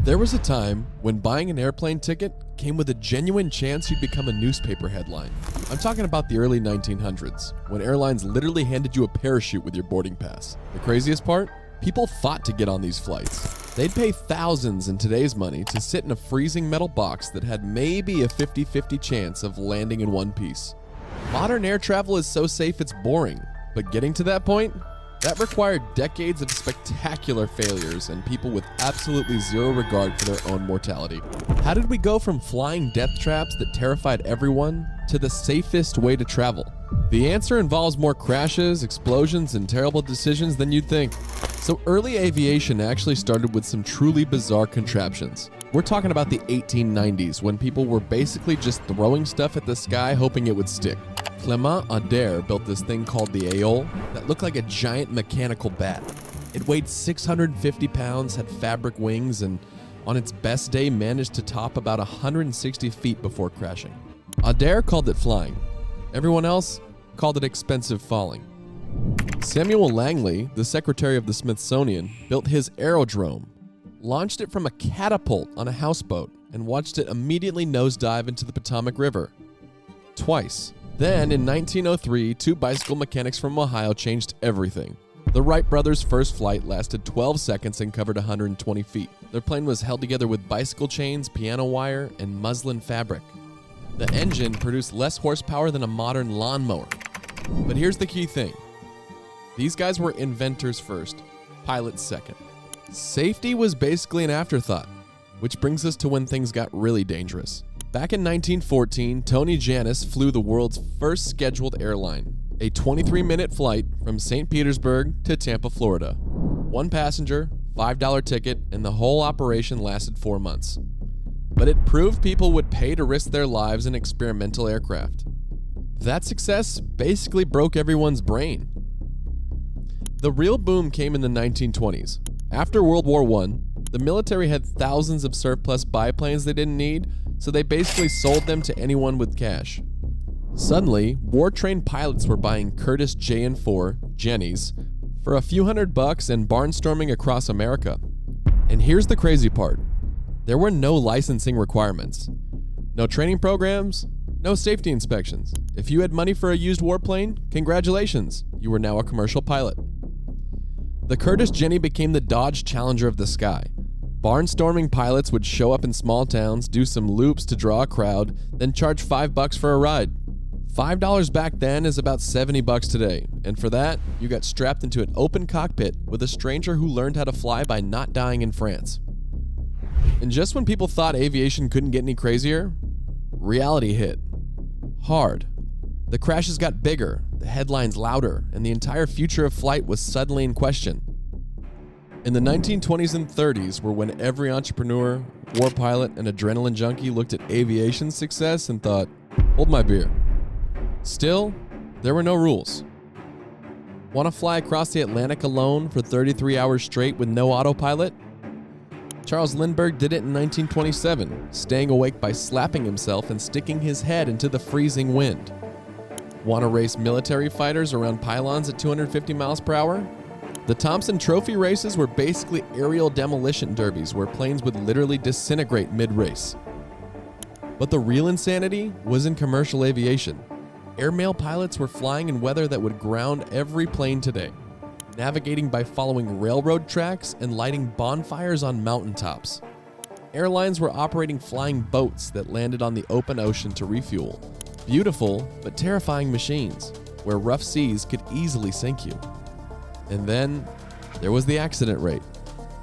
There was a time when buying an airplane ticket came with a genuine chance you'd become a newspaper headline. I'm talking about the early 1900s, when airlines literally handed you a parachute with your boarding pass. The craziest part? People fought to get on these flights. They'd pay thousands in today's money to sit in a freezing metal box that had maybe a 50-50 chance of landing in one piece. Modern air travel is so safe it's boring, but getting to that point? That required decades of spectacular failures and people with absolutely zero regard for their own mortality. How did we go from flying death traps that terrified everyone to the safest way to travel? The answer involves more crashes, explosions, and terrible decisions than you'd think. So early aviation actually started with some truly bizarre contraptions. We're talking about the 1890s, when people were basically just throwing stuff at the sky hoping it would stick. Clément Ader built this thing called the Aeole that looked like a giant mechanical bat. It weighed 650 pounds, had fabric wings, and on its best day managed to top about 160 feet before crashing. Ader called it flying. Everyone else called it expensive falling. Samuel Langley, the secretary of the Smithsonian, built his aerodrome, launched it from a catapult on a houseboat, and watched it immediately nosedive into the Potomac River. Twice. Then, in 1903, two bicycle mechanics from Ohio changed everything. The Wright brothers' first flight lasted 12 seconds and covered 120 feet. Their plane was held together with bicycle chains, piano wire, and muslin fabric. The engine produced less horsepower than a modern lawnmower. But here's the key thing. These guys were inventors first, pilots second. Safety was basically an afterthought, which brings us to when things got really dangerous. Back in 1914, Tony Jannus flew the world's first scheduled airline, a 23-minute flight from St. Petersburg to Tampa, Florida. One passenger, $5 ticket, and the whole operation lasted 4 months. But it proved people would pay to risk their lives in experimental aircraft. That success basically broke everyone's brain. The real boom came in the 1920s. After World War I, the military had thousands of surplus biplanes they didn't need, so they basically sold them to anyone with cash. Suddenly, war-trained pilots were buying Curtiss JN4 Jennies for a few $100 and barnstorming across America. And here's the crazy part. There were no licensing requirements. No training programs, no safety inspections. If you had money for a used warplane, congratulations, you were now a commercial pilot. The Curtiss Jenny became the Dodge Challenger of the sky. Barnstorming pilots would show up in small towns, do some loops to draw a crowd, then charge $5 for a ride. $5 back then is about $70 today, and for that, you got strapped into an open cockpit with a stranger who learned how to fly by not dying in France. And just when people thought aviation couldn't get any crazier, reality hit. Hard. The crashes got bigger, the headlines louder, and the entire future of flight was suddenly in question. In the 1920s and 30s were when every entrepreneur, war pilot, and adrenaline junkie looked at aviation success and thought, hold my beer. Still, there were no rules. Want to fly across the Atlantic alone for 33 hours straight with no autopilot? Charles Lindbergh did it in 1927, staying awake by slapping himself and sticking his head into the freezing wind. Want to race military fighters around pylons at 250 miles per hour? The Thompson Trophy races were basically aerial demolition derbies where planes would literally disintegrate mid-race. But the real insanity was in commercial aviation. Airmail pilots were flying in weather that would ground every plane today, navigating by following railroad tracks and lighting bonfires on mountaintops. Airlines were operating flying boats that landed on the open ocean to refuel. Beautiful but terrifying machines, where rough seas could easily sink you. And then there was the accident rate.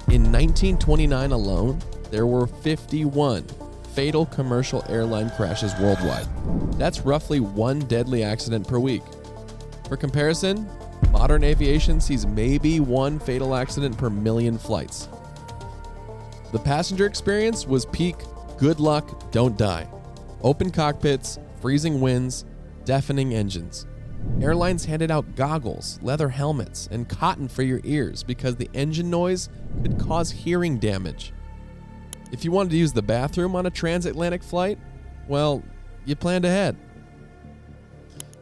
In 1929 alone, there were 51 fatal commercial airline crashes worldwide. That's roughly one deadly accident per week. For comparison, modern aviation sees maybe one fatal accident per million flights. The passenger experience was peak good luck, don't die. Open cockpits, freezing winds, deafening engines. Airlines handed out goggles, leather helmets, and cotton for your ears because the engine noise could cause hearing damage. If you wanted to use the bathroom on a transatlantic flight, well, you planned ahead.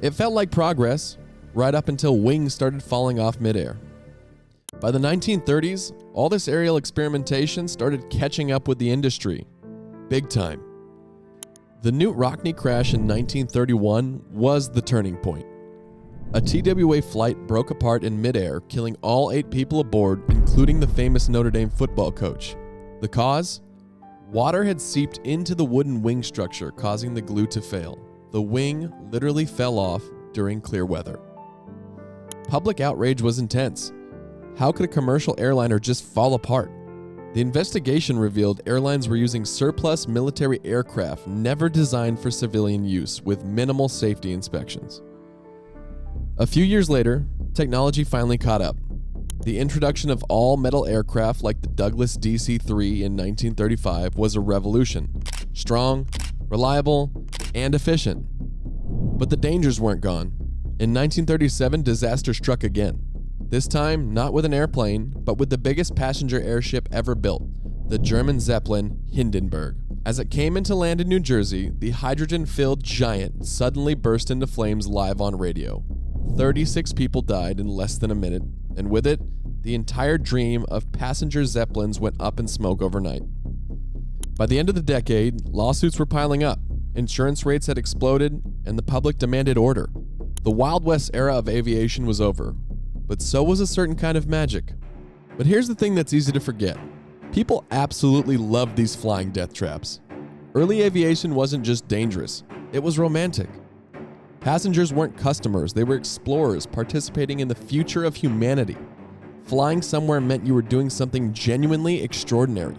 It felt like progress, right up until wings started falling off midair. By the 1930s, all this aerial experimentation started catching up with the industry. Big time. The Knute Rockne crash in 1931 was the turning point. A TWA flight broke apart in midair, killing all 8 people aboard, including the famous Notre Dame football coach. The cause? Water had seeped into the wooden wing structure, causing the glue to fail. The wing literally fell off during clear weather. Public outrage was intense. How could a commercial airliner just fall apart? The investigation revealed airlines were using surplus military aircraft never designed for civilian use, with minimal safety inspections. A few years later, technology finally caught up. The introduction of all-metal aircraft like the Douglas DC-3 in 1935 was a revolution. Strong, reliable, and efficient. But the dangers weren't gone. In 1937, disaster struck again. This time, not with an airplane, but with the biggest passenger airship ever built, the German Zeppelin Hindenburg. As it came into land in New Jersey, the hydrogen-filled giant suddenly burst into flames live on radio. 36 people died in less than a minute, and with it, the entire dream of passenger Zeppelins went up in smoke overnight. By the end of the decade, lawsuits were piling up, insurance rates had exploded, and the public demanded order. The Wild West era of aviation was over, but so was a certain kind of magic. But here's the thing that's easy to forget. People absolutely loved these flying death traps. Early aviation wasn't just dangerous, it was romantic. Passengers weren't customers, they were explorers participating in the future of humanity. Flying somewhere meant you were doing something genuinely extraordinary.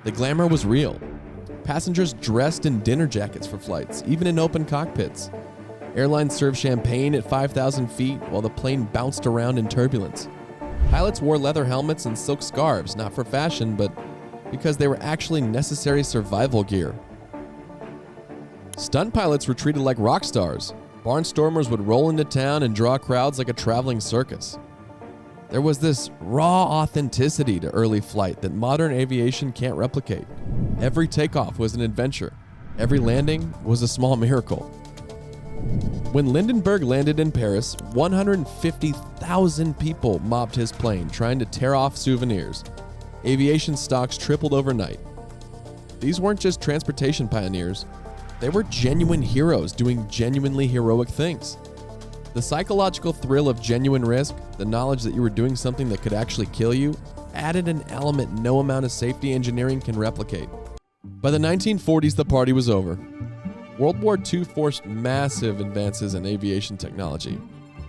The glamour was real. Passengers dressed in dinner jackets for flights, even in open cockpits. Airlines served champagne at 5,000 feet while the plane bounced around in turbulence. Pilots wore leather helmets and silk scarves, not for fashion, but because they were actually necessary survival gear. Stunt pilots were treated like rock stars. Barnstormers would roll into town and draw crowds like a traveling circus. There was this raw authenticity to early flight that modern aviation can't replicate. Every takeoff was an adventure. Every landing was a small miracle. When Hindenburg landed in Paris, 150,000 people mobbed his plane, trying to tear off souvenirs. Aviation stocks tripled overnight. These weren't just transportation pioneers. They were genuine heroes doing genuinely heroic things. The psychological thrill of genuine risk, the knowledge that you were doing something that could actually kill you, added an element no amount of safety engineering can replicate. By the 1940s, the party was over. World War II forced massive advances in aviation technology.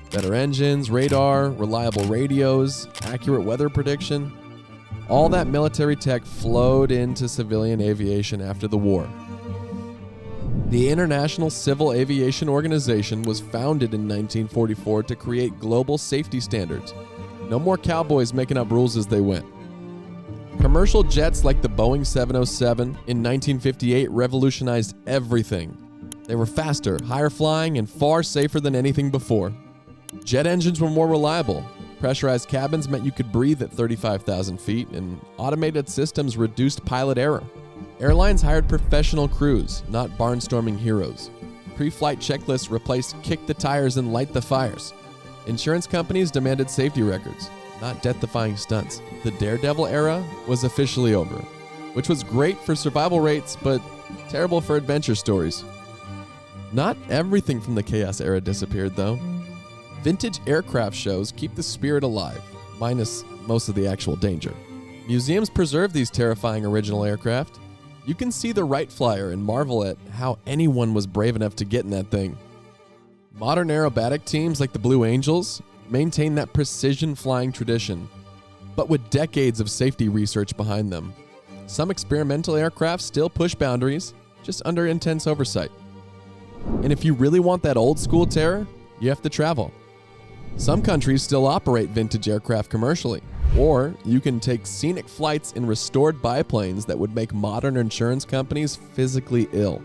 Better engines, radar, reliable radios, accurate weather prediction. All that military tech flowed into civilian aviation after the war. The International Civil Aviation Organization was founded in 1944 to create global safety standards. No more cowboys making up rules as they went. Commercial jets like the Boeing 707 in 1958 revolutionized everything. They were faster, higher flying, and far safer than anything before. Jet engines were more reliable. Pressurized cabins meant you could breathe at 35,000 feet, and automated systems reduced pilot error. Airlines hired professional crews, not barnstorming heroes. Pre-flight checklists replaced kick the tires and light the fires. Insurance companies demanded safety records, not death-defying stunts. The Daredevil era was officially over, which was great for survival rates, but terrible for adventure stories. Not everything from the chaos era disappeared, though. Vintage aircraft shows keep the spirit alive, minus most of the actual danger. Museums preserve these terrifying original aircraft. You can see the Wright Flyer and marvel at how anyone was brave enough to get in that thing. Modern aerobatic teams like the Blue Angels maintain that precision flying tradition, but with decades of safety research behind them. Some experimental aircraft still push boundaries, just under intense oversight. And if you really want that old school terror, you have to travel. Some countries still operate vintage aircraft commercially, or you can take scenic flights in restored biplanes that would make modern insurance companies physically ill.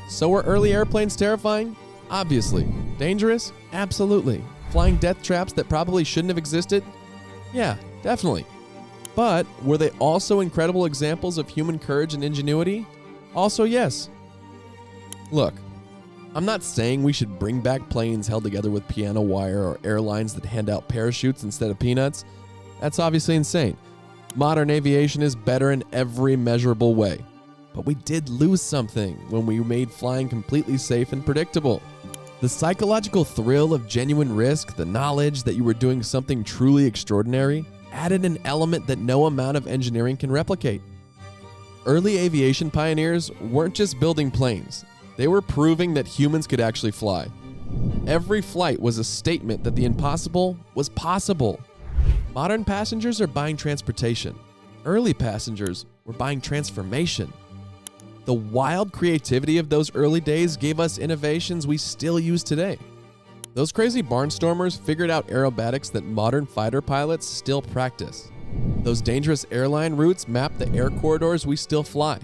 So were early airplanes terrifying? Obviously. Dangerous? Absolutely. Flying death traps that probably shouldn't have existed? Yeah, definitely. But were they also incredible examples of human courage and ingenuity? Also yes. Look, I'm not saying we should bring back planes held together with piano wire or airlines that hand out parachutes instead of peanuts. That's obviously insane. Modern aviation is better in every measurable way. But we did lose something when we made flying completely safe and predictable. The psychological thrill of genuine risk, the knowledge that you were doing something truly extraordinary, added an element that no amount of engineering can replicate. Early aviation pioneers weren't just building planes. They were proving that humans could actually fly. Every flight was a statement that the impossible was possible. Modern passengers are buying transportation. Early passengers were buying transformation. The wild creativity of those early days gave us innovations we still use today. Those crazy barnstormers figured out aerobatics that modern fighter pilots still practice. Those dangerous airline routes mapped the air corridors we still fly.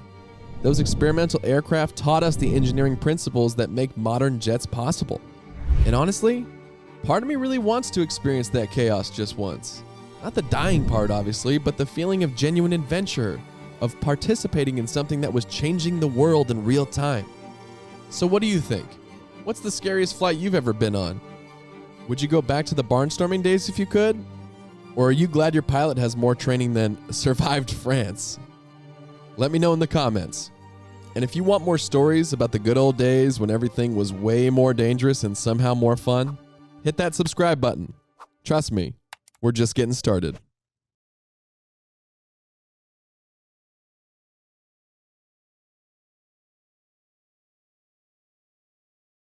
Those experimental aircraft taught us the engineering principles that make modern jets possible. And honestly, part of me really wants to experience that chaos just once. Not the dying part, obviously, but the feeling of genuine adventure, of participating in something that was changing the world in real time. So what do you think? What's the scariest flight you've ever been on? Would you go back to the barnstorming days if you could? Or are you glad your pilot has more training than survived France? Let me know in the comments. And if you want more stories about the good old days when everything was way more dangerous and somehow more fun, hit that subscribe button. Trust me, we're just getting started.